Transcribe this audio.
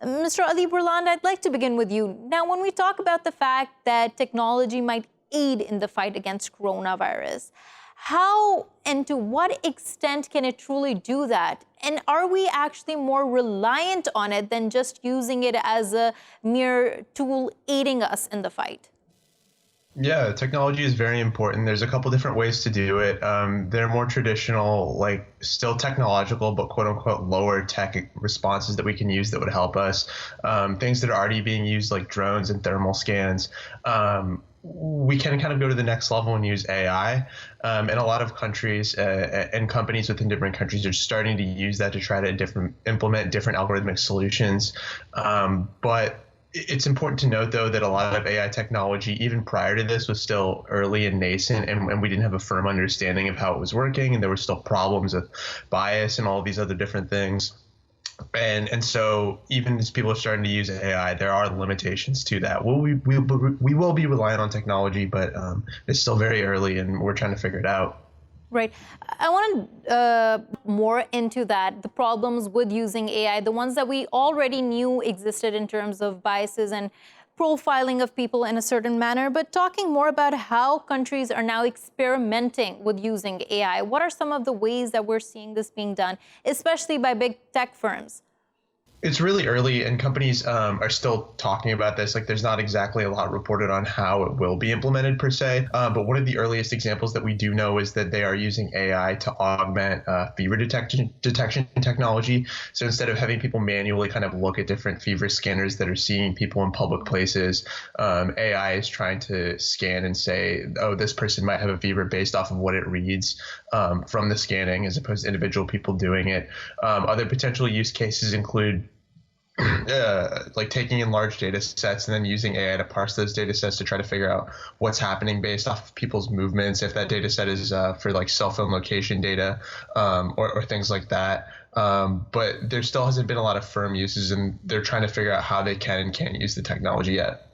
Mr. Ali Burland, I'd like to begin with you. Now, when we talk about the fact that technology might aid in the fight against coronavirus, how and to what extent can it truly do that? And are we actually more reliant on it than just using it as a mere tool aiding us in the fight? Yeah, technology is very important. There's a couple different ways to do it. They're more traditional, like still technological, but quote unquote lower tech responses that we can use that would help us. Things that are already being used, like drones and thermal scans. We can kind of go to the next level and use AI. And a lot of countries and companies within different countries are starting to use that to try to implement different algorithmic solutions. But it's important to note, though, that a lot of AI technology, even prior to this, was still early and nascent, and we didn't have a firm understanding of how it was working, and there were still problems with bias and all of these other different things. And so even as people are starting to use AI, there are limitations to that. We will be reliant on technology, but it's still very early, and we're trying to figure it out. Right. I want to more into that, the problems with using AI, the ones that we already knew existed in terms of biases and profiling of people in a certain manner, but talking more about how countries are now experimenting with using AI. What are some of the ways that we're seeing this being done, especially by big tech firms? It's really early, and companies are still talking about this. Like, there's not exactly a lot reported on how it will be implemented per se. But one of the earliest examples that we do know is that they are using AI to augment fever detection technology. So instead of having people manually kind of look at different fever scanners that are seeing people in public places, AI is trying to scan and say, oh, this person might have a fever based off of what it reads from the scanning, as opposed to individual people doing it. Other potential use cases include like taking in large data sets and then using AI to parse those data sets to try to figure out what's happening based off of people's movements. If that data set is for like cell phone location data or things like that. But there still hasn't been a lot of firm uses, and they're trying to figure out how they can and can't use the technology yet.